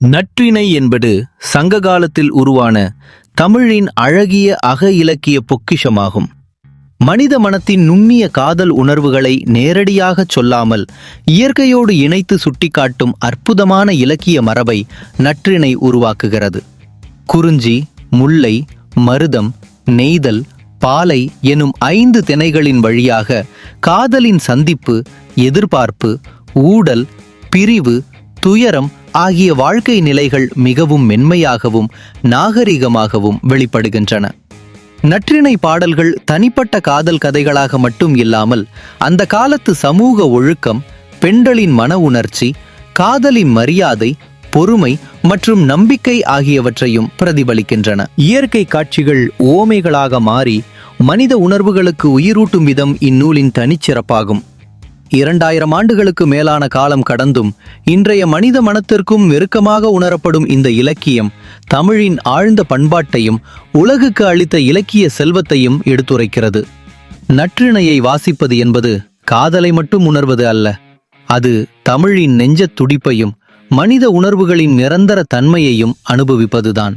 நற்றிணை என்பது சங்க காலத்தில் உருவான தமிழின் அழகிய அக இலக்கிய பொக்கிஷமாகும். மனித மனத்தின் நுண்ணிய காதல் உணர்வுகளை நேரடியாகச் சொல்லாமல் இயற்கையோடு இணைத்து சுட்டிக்காட்டும் அற்புதமான இலக்கிய மரபை நற்றிணை உருவாக்குகிறது. குறிஞ்சி, முல்லை, மருதம், நெய்தல், பாலை எனும் 5 திணைகளின் வழியாக காதலின் சந்திப்பு, எதிர்பார்ப்பு, ஊடல், பிரிவு, துயரம் ஆகிய வாழ்க்கை நிலைகள் மிகவும் மென்மையாகவும் நாகரிகமாகவும் வெளிப்படுகின்றன. நற்றிணை பாடல்கள் தனிப்பட்ட காதல் கதைகளாக மட்டும் இல்லாமல் அந்த காலத்து சமூக ஒழுக்கம், பெண்களின் மன உணர்ச்சி, காதலின் மரியாதை, பொறுமை மற்றும் நம்பிக்கை ஆகியவற்றையும் பிரதிபலிக்கின்றன. இயற்கை காட்சிகள் உவமைகளாக மாறி மனித உணர்வுகளுக்கு உயிரூட்டும் விதம் இந்நூலின் தனிச்சிறப்பாகும். 2000 ஆண்டுகளுக்கு மேலான காலம் கடந்தும் இன்றைய மனித மனத்திற்கும் நெருக்கமாக உணரப்படும் இந்த இலக்கியம் தமிழின் ஆழ்ந்த பண்பாட்டையும் உலகுக்கு அளித்த இலக்கிய செல்வத்தையும் எடுத்துரைக்கிறது. நற்றிணையை வாசிப்பது என்பது காதலை மட்டும் உணர்வது அல்ல, அது தமிழின் நெஞ்சத் துடிப்பையும் மனித உணர்வுகளின் நிரந்தர தன்மையையும் அனுபவிப்பதுதான்.